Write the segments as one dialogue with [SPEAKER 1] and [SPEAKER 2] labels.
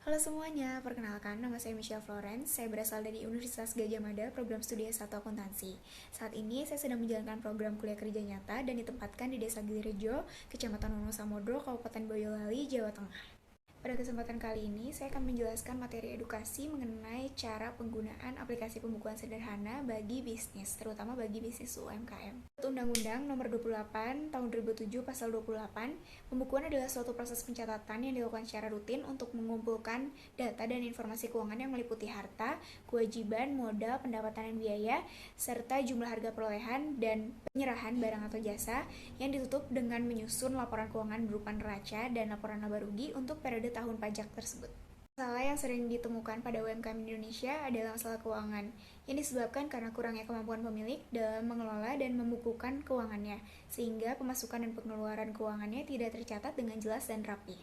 [SPEAKER 1] Halo semuanya, perkenalkan nama saya Michelle Florence. Saya berasal dari Universitas Gadjah Mada, program studi S1 Akuntansi. Saat ini saya sedang menjalankan program kuliah kerja nyata dan ditempatkan di Desa Gilirejo, Kecamatan Wonosamodro, Kabupaten Boyolali, Jawa Tengah. Pada kesempatan kali ini, saya akan menjelaskan materi edukasi mengenai cara penggunaan aplikasi pembukuan sederhana bagi bisnis, terutama bagi bisnis UMKM. Undang-Undang Nomor 28 Tahun 2007 Pasal 28, pembukuan adalah suatu proses pencatatan yang dilakukan secara rutin untuk mengumpulkan data dan informasi keuangan yang meliputi harta, kewajiban, modal, pendapatan dan biaya, serta jumlah harga perolehan dan penyerahan barang atau jasa yang ditutup dengan menyusun laporan keuangan berupa neraca dan laporan laba rugi untuk periode tahun pajak tersebut. Masalah yang sering ditemukan pada UMKM Indonesia adalah masalah keuangan yang disebabkan karena kurangnya kemampuan pemilik dalam mengelola dan membukukan keuangannya, sehingga pemasukan dan pengeluaran keuangannya tidak tercatat dengan jelas dan rapi.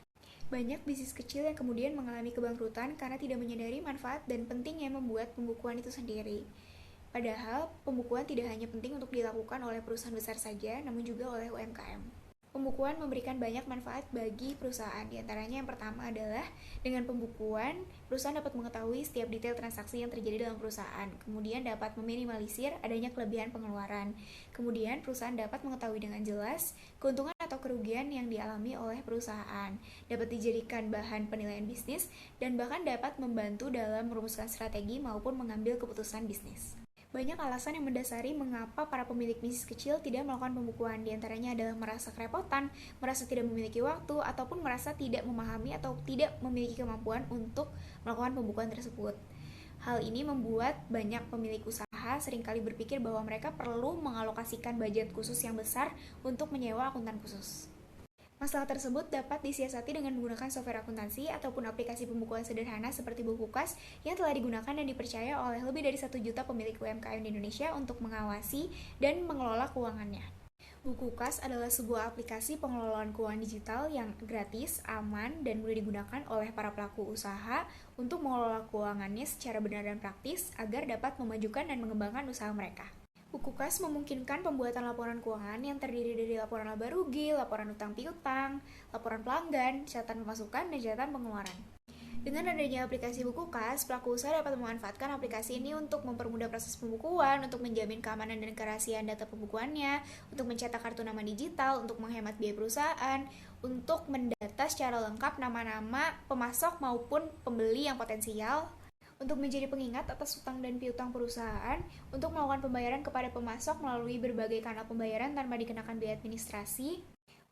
[SPEAKER 1] Banyak bisnis kecil yang kemudian mengalami kebangkrutan karena tidak menyadari manfaat dan pentingnya membuat pembukuan itu sendiri. Padahal, pembukuan tidak hanya penting untuk dilakukan oleh perusahaan besar saja, namun juga oleh UMKM. Pembukuan memberikan banyak manfaat bagi perusahaan. Di antaranya yang pertama adalah dengan pembukuan, perusahaan dapat mengetahui setiap detail transaksi yang terjadi dalam perusahaan. Kemudian dapat meminimalisir adanya kelebihan pengeluaran. Kemudian perusahaan dapat mengetahui dengan jelas keuntungan atau kerugian yang dialami oleh perusahaan. Dapat dijadikan bahan penilaian bisnis dan bahkan dapat membantu dalam merumuskan strategi maupun mengambil keputusan bisnis. Banyak alasan yang mendasari mengapa para pemilik bisnis kecil tidak melakukan pembukuan. Di antaranya adalah merasa kerepotan, merasa tidak memiliki waktu, ataupun merasa tidak memahami atau tidak memiliki kemampuan untuk melakukan pembukuan tersebut. Hal ini membuat banyak pemilik usaha seringkali berpikir bahwa mereka perlu mengalokasikan budget khusus yang besar untuk menyewa akuntan khusus. Masalah tersebut dapat disiasati dengan menggunakan software akuntansi ataupun aplikasi pembukuan sederhana seperti Bukukas yang telah digunakan dan dipercaya oleh lebih dari 1 juta pemilik UMKM di Indonesia untuk mengawasi dan mengelola keuangannya. Bukukas adalah sebuah aplikasi pengelolaan keuangan digital yang gratis, aman, dan mudah digunakan oleh para pelaku usaha untuk mengelola keuangannya secara benar dan praktis agar dapat memajukan dan mengembangkan usaha mereka. Bukukas memungkinkan pembuatan laporan keuangan yang terdiri dari laporan laba rugi, laporan utang piutang, laporan pelanggan, catatan pemasukan, dan catatan pengeluaran. Dengan adanya aplikasi Bukukas, pelaku usaha dapat memanfaatkan aplikasi ini untuk mempermudah proses pembukuan, untuk menjamin keamanan dan kerahasiaan data pembukuannya, untuk mencetak kartu nama digital, untuk menghemat biaya perusahaan, untuk mendata secara lengkap nama-nama pemasok maupun pembeli yang potensial, untuk menjadi pengingat atas utang dan piutang perusahaan, untuk melakukan pembayaran kepada pemasok melalui berbagai kanal pembayaran tanpa dikenakan biaya administrasi,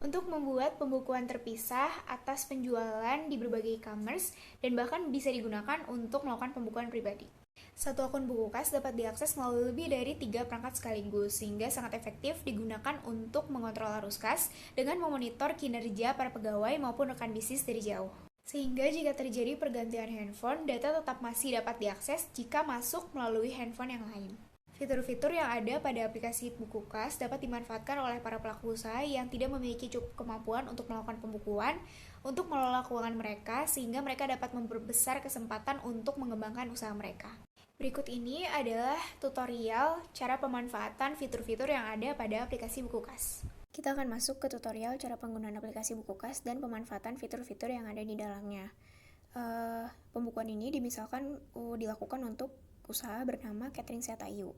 [SPEAKER 1] untuk membuat pembukuan terpisah atas penjualan di berbagai e-commerce, dan bahkan bisa digunakan untuk melakukan pembukuan pribadi. Satu akun Bukukas dapat diakses melalui lebih dari 3 perangkat sekaligus, sehingga sangat efektif digunakan untuk mengontrol arus kas dengan memonitor kinerja para pegawai maupun rekan bisnis dari jauh. Sehingga jika terjadi pergantian handphone, data tetap masih dapat diakses jika masuk melalui handphone yang lain. Fitur-fitur yang ada pada aplikasi Bukukas dapat dimanfaatkan oleh para pelaku usaha yang tidak memiliki cukup kemampuan untuk melakukan pembukuan, untuk mengelola keuangan mereka, sehingga mereka dapat memperbesar kesempatan untuk mengembangkan usaha mereka. Berikut ini adalah tutorial cara pemanfaatan fitur-fitur yang ada pada aplikasi Bukukas. Kita akan masuk ke tutorial cara penggunaan aplikasi Bukukas dan pemanfaatan fitur-fitur yang ada di dalamnya. Pembukuan ini misalkan dilakukan untuk usaha bernama Catering Set Ayu.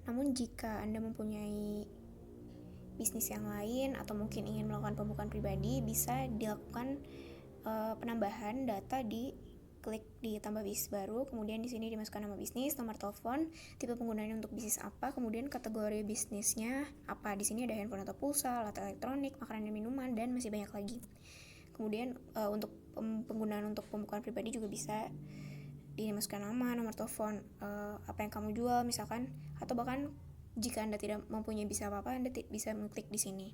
[SPEAKER 1] Namun jika Anda mempunyai bisnis yang lain atau mungkin ingin melakukan pembukuan pribadi, bisa dilakukan penambahan data di klik di tambah bisnis baru, kemudian di sini dimasukkan nama bisnis, nomor telepon, tipe penggunanya untuk bisnis apa, kemudian kategori bisnisnya apa. Di sini ada handphone atau pulsa, alat elektronik, makanan dan minuman, dan masih banyak lagi. Kemudian untuk penggunaan untuk pembukuan pribadi juga bisa dimasukkan nama, nomor telepon, apa yang kamu jual misalkan, atau bahkan jika Anda tidak mempunyai bisnis apa-apa, Anda bisa mengklik di sini.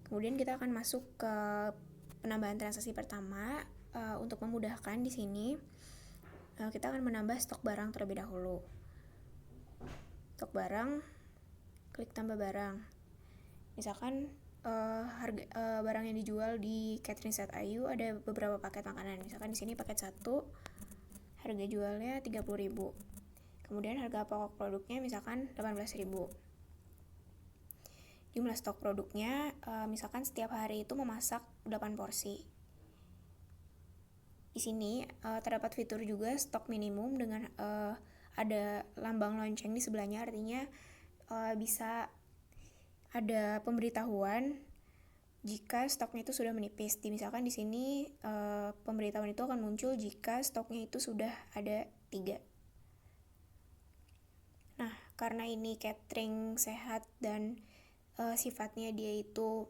[SPEAKER 1] Kemudian kita akan masuk ke penambahan transaksi pertama. Untuk memudahkan di sini kita akan menambah stok barang terlebih dahulu. Stok barang, klik tambah barang. Misalkan harga barang yang dijual di Catering Set Ayu ada beberapa paket makanan. Misalkan di sini paket 1 harga jualnya 30.000. Kemudian harga pokok produknya misalkan 18.000. Jumlah stok produknya misalkan setiap hari itu memasak 8 porsi. Di sini terdapat fitur juga stok minimum dengan ada lambang lonceng di sebelahnya, artinya bisa ada pemberitahuan jika stoknya itu sudah menipis. Misalkan di sini pemberitahuan itu akan muncul jika stoknya itu sudah ada 3. Nah, karena ini catering sehat dan sifatnya dia itu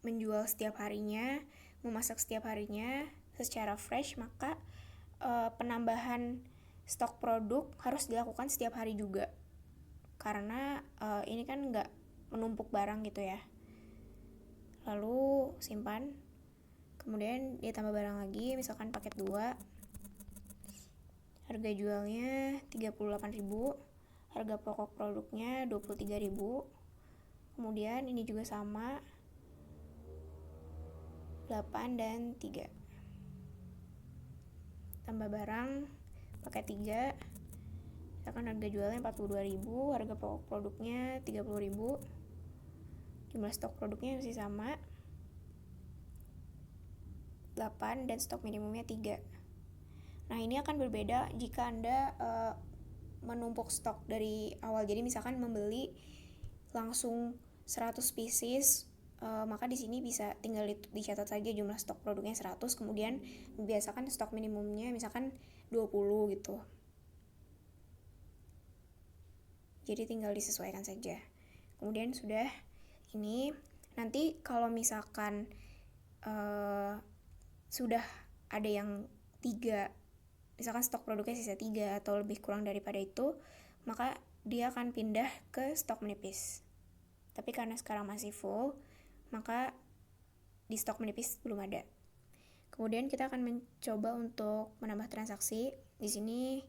[SPEAKER 1] menjual setiap harinya, memasak setiap harinya secara fresh, maka penambahan stok produk harus dilakukan setiap hari juga. Karena ini kan nggak menumpuk barang gitu ya. Lalu simpan, kemudian dia tambah barang lagi, misalkan paket 2, harga jualnya 38.000, harga pokok produknya 23.000. Kemudian ini juga sama, 8 dan 3. Tambah barang, paket 3, misalkan harga jualnya 42.000, harga pokok produknya 30.000. Jumlah stok produknya masih sama, 8, dan stok minimumnya 3. Nah, ini akan berbeda jika Anda menumpuk stok dari awal. Jadi misalkan membeli langsung 100 pieces, maka di sini bisa tinggal dicatat saja jumlah stok produknya 100, kemudian biasakan stok minimumnya misalkan 20 gitu. Jadi tinggal disesuaikan saja. Kemudian sudah ini, nanti kalau misalkan sudah ada yang 3, misalkan stok produknya sisa 3 atau lebih kurang daripada itu, maka dia akan pindah ke stok menipis. Tapi karena sekarang masih full, maka di stok menipis belum ada. Kemudian kita akan mencoba untuk menambah transaksi. Di sini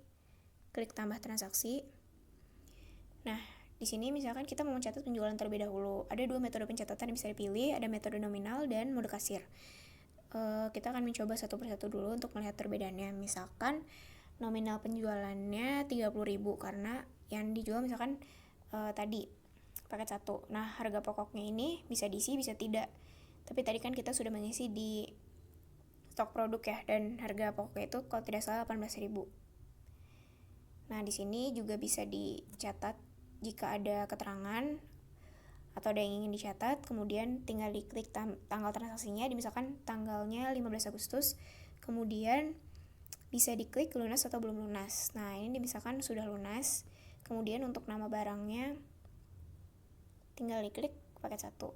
[SPEAKER 1] klik tambah transaksi. Nah, di sini misalkan kita mau mencatat penjualan terlebih dahulu. Ada 2 metode pencatatan yang bisa dipilih, ada metode nominal dan mode kasir. Kita akan mencoba satu persatu dulu untuk melihat perbedaannya. Misalkan nominal penjualannya 30.000 karena yang dijual misalkan tadi paket 1. Nah, harga pokoknya ini bisa diisi, bisa tidak. Tapi tadi kan kita sudah mengisi di stok produk ya, dan harga pokoknya itu kalau tidak salah 18.000. Nah, di sini juga bisa dicatat jika ada keterangan atau ada yang ingin dicatat, kemudian tinggal diklik tanggal transaksinya, misalkan tanggalnya 15 Agustus, kemudian bisa diklik lunas atau belum lunas. Nah, ini misalkan sudah lunas, kemudian untuk nama barangnya tinggal diklik paket 1.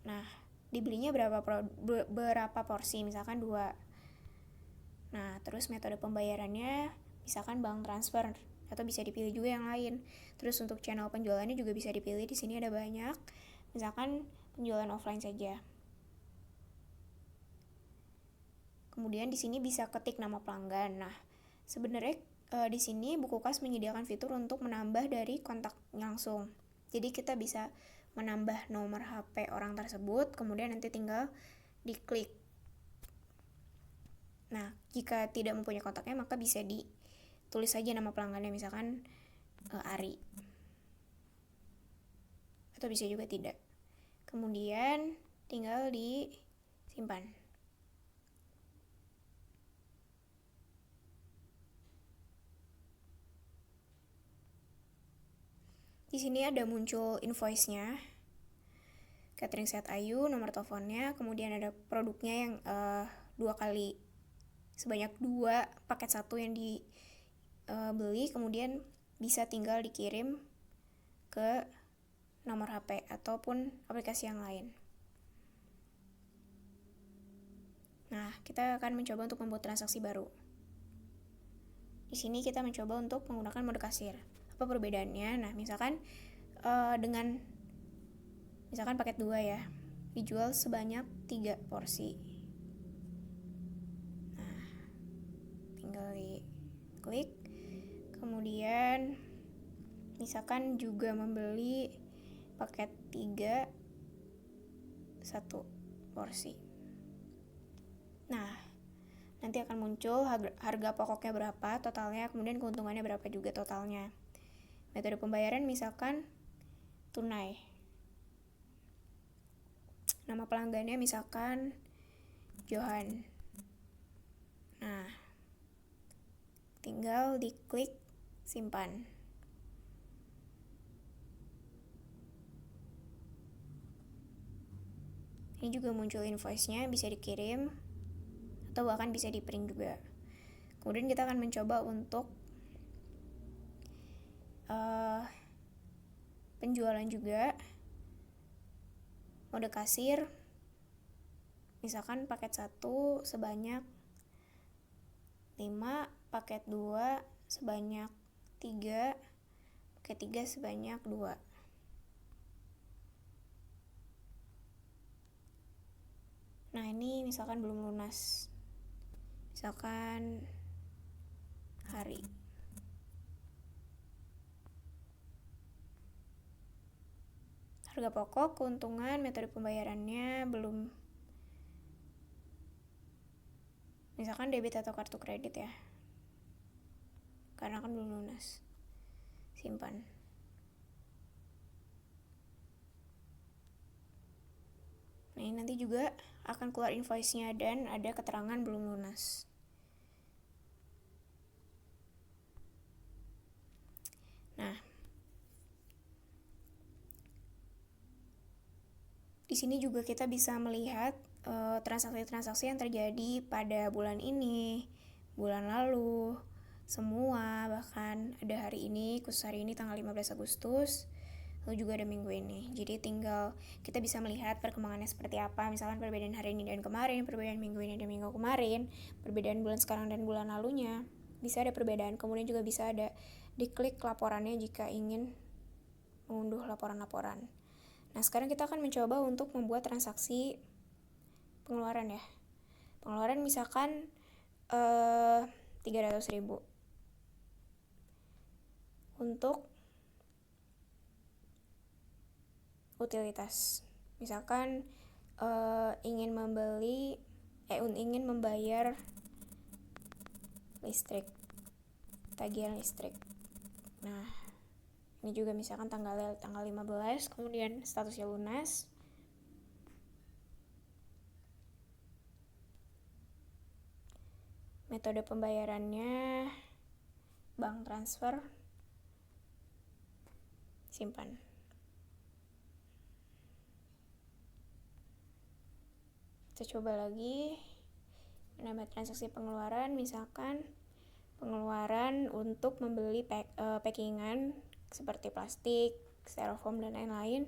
[SPEAKER 1] Nah, dibelinya berapa porsi, misalkan 2. Nah, terus metode pembayarannya misalkan bank transfer atau bisa dipilih juga yang lain. Terus untuk channel penjualannya juga bisa dipilih. Di sini ada banyak. Misalkan penjualan offline saja. Kemudian di sini bisa ketik nama pelanggan. Nah, sebenarnya di sini Bukukas menyediakan fitur untuk menambah dari kontak langsung. Jadi kita bisa menambah nomor HP orang tersebut, kemudian nanti tinggal diklik. Nah, jika tidak mempunyai kontaknya, maka bisa ditulis saja nama pelanggannya, misalkan Ari. Atau bisa juga tidak. Kemudian tinggal disimpan. Di sini ada muncul invoice-nya, catering set Ayu, nomor teleponnya, kemudian ada produknya yang 2 kali, sebanyak 2 paket 1 yang dibeli, kemudian bisa tinggal dikirim ke nomor HP ataupun aplikasi yang lain. Nah, kita akan mencoba untuk membuat transaksi baru. Di sini kita mencoba untuk menggunakan mode kasir. Apa perbedaannya? Nah, misalkan dengan misalkan paket 2 ya, dijual sebanyak 3 porsi. Nah, tinggal diklik. Kemudian misalkan juga membeli paket 3 1 porsi. Nah, nanti akan muncul harga pokoknya berapa totalnya, kemudian keuntungannya berapa juga totalnya. Metode pembayaran misalkan tunai. Nama pelanggannya misalkan Johan. Nah, tinggal diklik simpan. Ini juga muncul invoice-nya, bisa dikirim atau bahkan bisa di print juga. Kemudian kita akan mencoba untuk penjualan juga, mode kasir, misalkan paket 1 sebanyak 5, paket 2 sebanyak 3, paket 3 sebanyak 2. Nah, ini misalkan belum lunas. Misalkan hari. Harga pokok, keuntungan, metode pembayarannya belum. Misalkan debit atau kartu kredit ya. Karena kan belum lunas. Simpan. Nah, ini nanti juga akan keluar invoice-nya dan ada keterangan belum lunas. Nah, di sini juga kita bisa melihat transaksi-transaksi yang terjadi pada bulan ini, bulan lalu, semua, bahkan ada hari ini, khusus hari ini tanggal 15 Agustus, lalu juga ada minggu ini. Jadi tinggal kita bisa melihat perkembangannya seperti apa, misalkan perbedaan hari ini dan kemarin, perbedaan minggu ini dan minggu kemarin, perbedaan bulan sekarang dan bulan lalunya, bisa ada perbedaan. Kemudian juga bisa ada diklik laporannya jika ingin mengunduh laporan-laporan. Nah, sekarang kita akan mencoba untuk membuat transaksi pengeluaran ya. Pengeluaran misalkan 300.000 untuk utilitas. Misalkan ingin membayar listrik, tagihan listrik. Nah, ini juga misalkan tanggal 15, kemudian statusnya lunas. Metode pembayarannya bank transfer. Simpan. Kita coba lagi menambah transaksi pengeluaran, misalkan pengeluaran untuk membeli packingan seperti plastik, styrofoam dan lain-lain.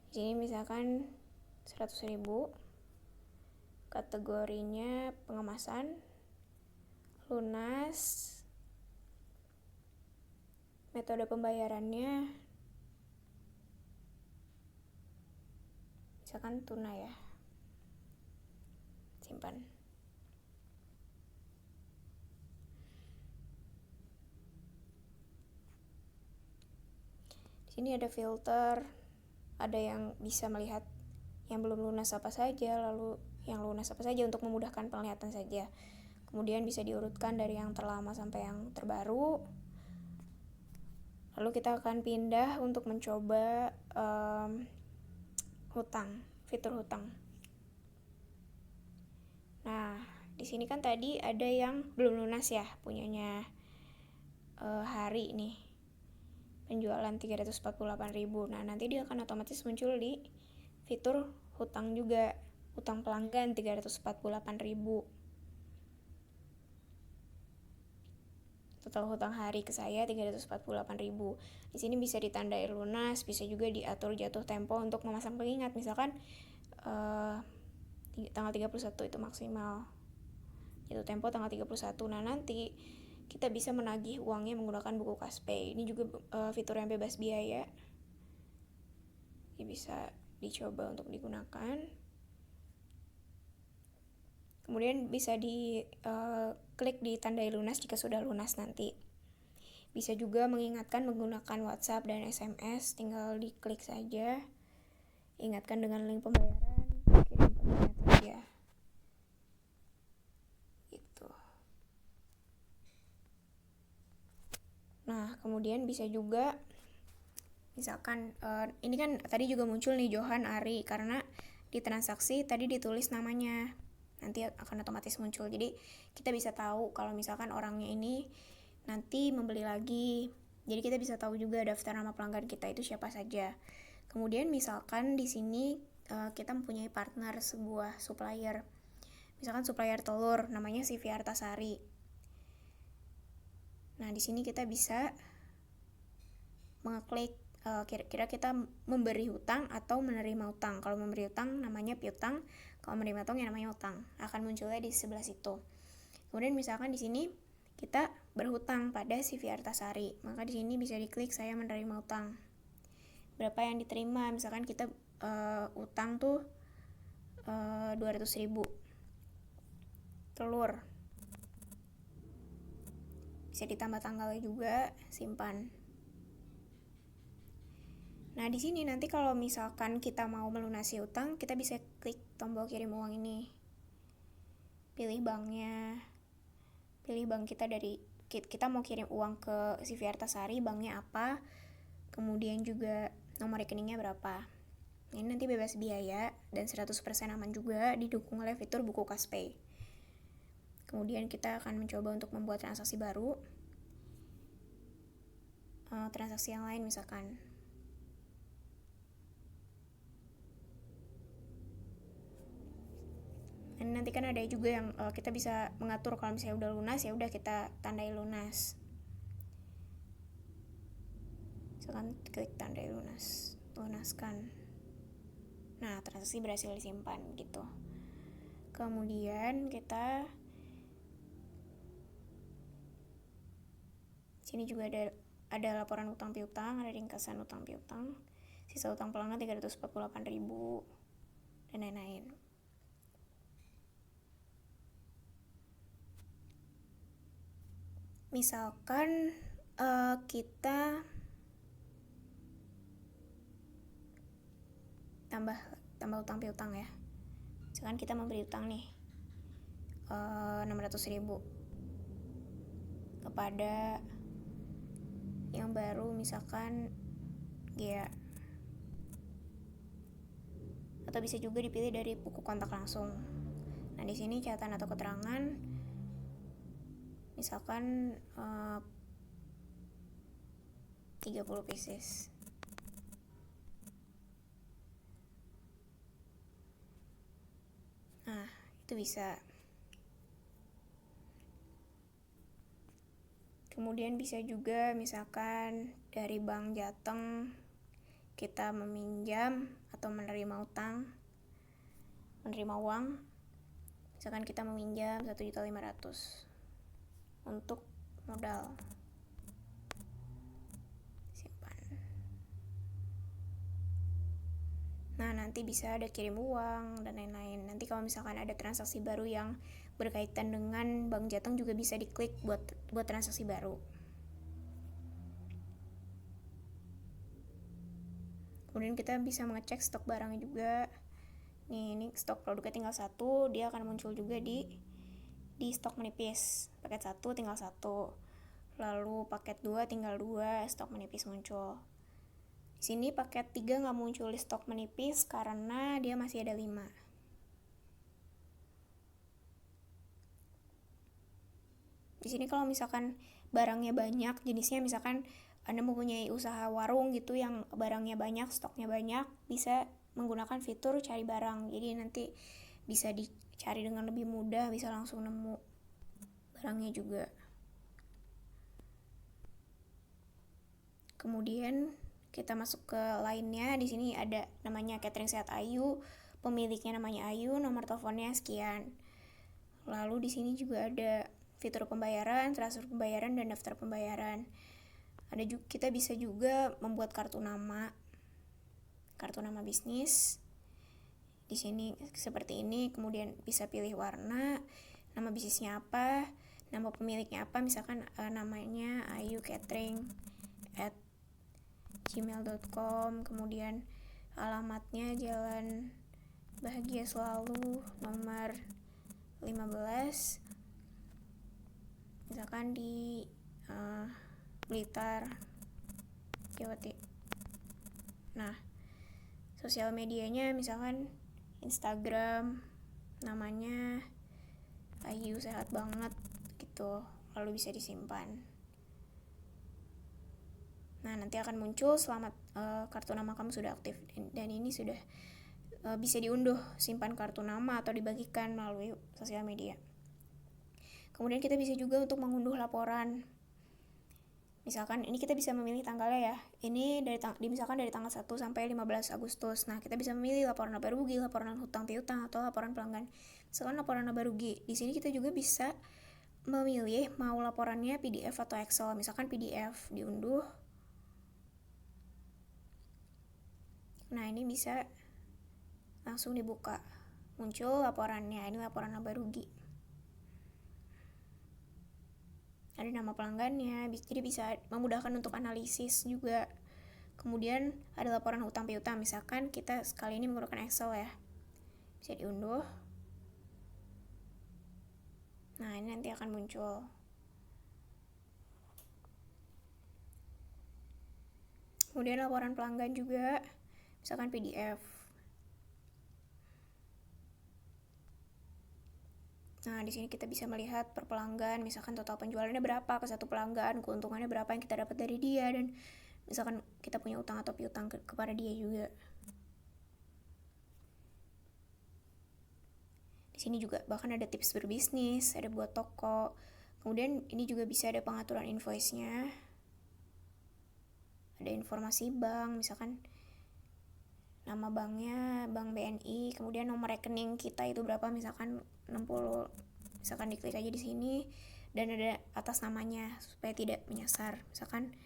[SPEAKER 1] Di sini misalkan 100.000, kategorinya pengemasan, lunas, metode pembayarannya misalkan tunai ya. Simpan. Di sini ada filter, ada yang bisa melihat yang belum lunas apa saja, lalu yang lunas apa saja untuk memudahkan penglihatan saja. Kemudian bisa diurutkan dari yang terlama sampai yang terbaru. Lalu kita akan pindah untuk mencoba hutang, fitur hutang. Nah, di sini kan tadi ada yang belum lunas ya, punyanya hari nih. Penjualan 348.000. Nah, nanti dia akan otomatis muncul di fitur hutang juga. Hutang pelanggan 348.000. Total hutang hari ke saya 348.000. Di sini bisa ditandai lunas, bisa juga diatur jatuh tempo untuk memasang pengingat. Misalkan tanggal 31 itu maksimal. Jatuh tempo tanggal 31. Nah, nanti kita bisa menagih uangnya menggunakan buku Caspay. Ini juga fitur yang bebas biaya. Ini bisa dicoba untuk digunakan. Kemudian bisa klik di tandai lunas jika sudah lunas nanti. Bisa juga mengingatkan menggunakan WhatsApp dan SMS, tinggal diklik saja. Ingatkan dengan link pembayaran, kirim pengingat saja. Nah, kemudian bisa juga misalkan ini kan tadi juga muncul nih Johan Ari karena di transaksi tadi ditulis namanya. nanti akan otomatis muncul. Jadi kita bisa tahu kalau misalkan orangnya ini nanti membeli lagi. Jadi kita bisa tahu juga daftar nama pelanggan kita itu siapa saja. Kemudian misalkan di sini kita mempunyai partner sebuah supplier. Misalkan supplier telur namanya CV Artasari. Nah, di sini kita bisa mengeklik kira-kira kita memberi hutang atau menerima hutang. Kalau memberi hutang namanya piutang, kalau menerima hutang ya namanya hutang. Akan munculnya di sebelah situ. Kemudian misalkan di sini kita berhutang pada CV Artasari, maka di sini bisa diklik saya menerima hutang. Berapa yang diterima? Misalkan kita utang tuh 200.000 telur. Bisa ditambah tanggalnya juga, simpan. Nah, di sini nanti kalau misalkan kita mau melunasi utang, kita bisa klik tombol kirim uang ini. Pilih banknya. Pilih bank kita dari kita mau kirim uang ke CV Artasari, banknya apa? Kemudian juga nomor rekeningnya berapa. Ini nanti bebas biaya dan 100% aman juga, didukung oleh fitur buku Caspay. Kemudian kita akan mencoba untuk membuat transaksi baru. Transaksi yang lain misalkan. Dan nanti kan ada juga yang kita bisa mengatur kalau misalnya udah lunas, ya udah kita tandai lunas. Misalkan klik tandai lunas, lunaskan. Nah, transaksi berhasil disimpan gitu. Kemudian kita sini juga ada laporan utang piutang, ada ringkasan utang piutang, sisa utang pelanggan 348.000 dan lain-lain. Misalkan kita tambah utang piutang ya. Misalkan kita memberi utang nih 600.000 kepada yang baru, misalkan Gea. Atau bisa juga dipilih dari buku kontak langsung. Nah, di sini catatan atau keterangan misalkan 30 pieces. Nah, itu bisa. Kemudian bisa juga misalkan dari Bank Jateng kita meminjam atau menerima utang, menerima uang. Misalkan kita meminjam 1.500.000 untuk modal. Simpan. Nah, nanti bisa ada kirim uang dan lain-lain. Nanti kalau misalkan ada transaksi baru yang berkaitan dengan Bank Jateng juga bisa diklik buat transaksi baru. Kemudian kita bisa mengecek stok barangnya juga. Nih, ini stok produknya tinggal 1, dia akan muncul juga di stok menipis. Paket 1 tinggal 1. Lalu paket 2 tinggal 2, stok menipis muncul. Di sini paket 3 nggak muncul di stok menipis karena dia masih ada 5. Di sini kalau misalkan barangnya banyak, jenisnya misalkan Anda mempunyai usaha warung gitu yang barangnya banyak, stoknya banyak, bisa menggunakan fitur cari barang. Jadi nanti bisa dicari dengan lebih mudah, bisa langsung nemu barangnya juga. Kemudian kita masuk ke lainnya. Di sini ada namanya Catering Sehat Ayu, pemiliknya namanya Ayu, nomor teleponnya sekian. Lalu di sini juga ada fitur pembayaran, transfer pembayaran, dan daftar pembayaran. Kita bisa juga membuat kartu nama bisnis. Di sini seperti ini, kemudian bisa pilih warna, nama bisnisnya apa, nama pemiliknya apa, misalkan namanya Ayu Catering @gmail.com, kemudian alamatnya Jalan Bahagia Selalu nomor 15, misalkan di Blitar, Jawa Timur. Nah, sosial medianya misalkan Instagram, namanya Ayu, sehat banget gitu, lalu bisa disimpan. Nah, nanti akan muncul selamat kartu nama kamu sudah aktif, dan ini sudah bisa diunduh, simpan kartu nama atau dibagikan melalui sosial media. Kemudian kita bisa juga untuk mengunduh laporan. Misalkan ini kita bisa memilih tanggalnya ya. Ini misalkan dari tanggal 1 sampai 15 Agustus. Nah, kita bisa memilih laporan laba rugi, laporan hutang piutang, atau laporan pelanggan. Misalkan laporan laba rugi. Di sini kita juga bisa memilih mau laporannya PDF atau Excel. Misalkan PDF diunduh. Nah, ini bisa langsung dibuka. Muncul laporannya. Ini laporan laba rugi. Ada nama pelanggannya, jadi bisa memudahkan untuk analisis juga. Kemudian ada laporan hutang piutang, misalkan kita sekali ini menggunakan Excel ya, bisa diunduh. Nah, ini nanti akan muncul. Kemudian laporan pelanggan juga, misalkan PDF. Nah, di sini kita bisa melihat per pelanggan, misalkan total penjualannya berapa ke satu pelanggan, keuntungannya berapa yang kita dapat dari dia, dan misalkan kita punya utang atau piutang kepada dia juga. Di sini juga bahkan ada tips berbisnis, ada buat toko. Kemudian ini juga bisa ada pengaturan invoice-nya. Ada informasi bank, misalkan nama banknya Bank BNI, kemudian nomor rekening kita itu berapa, misalkan 60, misalkan diklik aja di sini, dan ada atas namanya supaya tidak menyasar, misalkan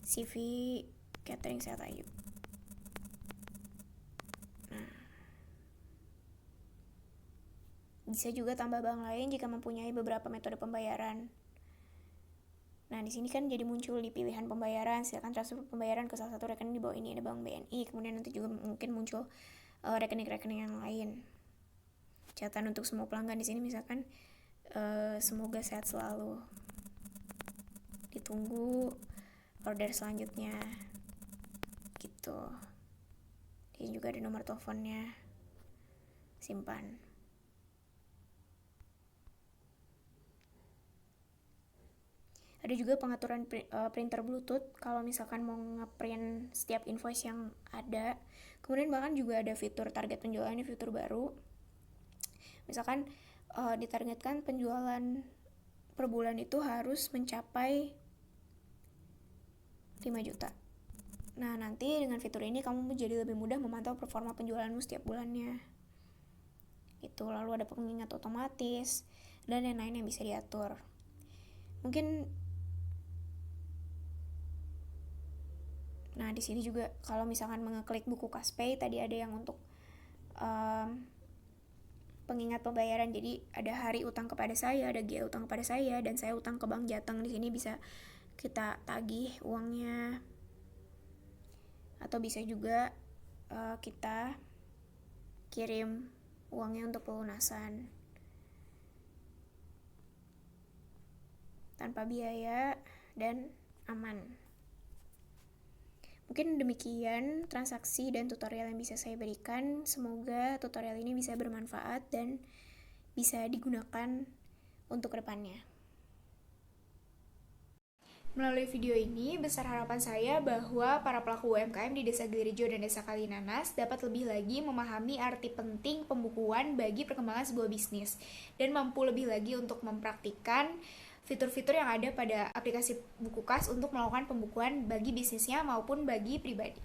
[SPEAKER 1] CV Catering Sehat Ayu. Nah, bisa juga tambah bank lain jika mempunyai beberapa metode pembayaran. Nah, di sini kan jadi muncul di pilihan pembayaran, silakan transfer pembayaran ke salah satu rekening di bawah ini, ada Bank BNI, kemudian nanti juga mungkin muncul rekening-rekening yang lain. Catatan untuk semua pelanggan di sini misalkan semoga sehat selalu. Ditunggu order selanjutnya. Gitu. Di sini juga ada nomor teleponnya. Simpan. Ada juga pengaturan printer Bluetooth kalau misalkan mau ngeprint setiap invoice yang ada. Kemudian bahkan juga ada fitur target penjualan, ini fitur baru. Misalkan ditargetkan penjualan per bulan itu harus mencapai 5 juta. Nah, nanti dengan fitur ini kamu menjadi lebih mudah memantau performa penjualanmu setiap bulannya. Itu lalu ada pengingat otomatis dan lain-lain yang bisa diatur. Mungkin nah, di sini juga kalau misalkan mengeklik buku Caspay, tadi ada yang untuk pengingat pembayaran. Jadi ada hari utang kepada saya, ada GA utang kepada saya, dan saya utang ke Bank Jateng. Di sini bisa kita tagih uangnya. Atau bisa juga kita kirim uangnya untuk pelunasan tanpa biaya dan aman. Mungkin demikian transaksi dan tutorial yang bisa saya berikan. Semoga tutorial ini bisa bermanfaat dan bisa digunakan untuk kedepannya. Melalui video ini, besar harapan saya bahwa para pelaku UMKM di Desa Gilirejo dan Desa Kalinanas dapat lebih lagi memahami arti penting pembukuan bagi perkembangan sebuah bisnis dan mampu lebih lagi untuk mempraktikkan fitur-fitur yang ada pada aplikasi buku kas untuk melakukan pembukuan bagi bisnisnya maupun bagi pribadi.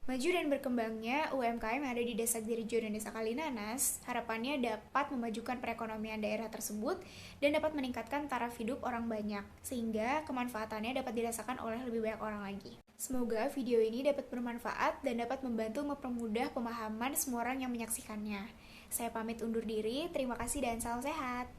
[SPEAKER 1] Maju dan berkembangnya UMKM yang ada di Desa Gilirejo dan Desa Kalinanas, harapannya dapat memajukan perekonomian daerah tersebut dan dapat meningkatkan taraf hidup orang banyak, sehingga kemanfaatannya dapat dirasakan oleh lebih banyak orang lagi. Semoga video ini dapat bermanfaat dan dapat membantu mempermudah pemahaman semua orang yang menyaksikannya. Saya pamit undur diri, terima kasih dan salam sehat.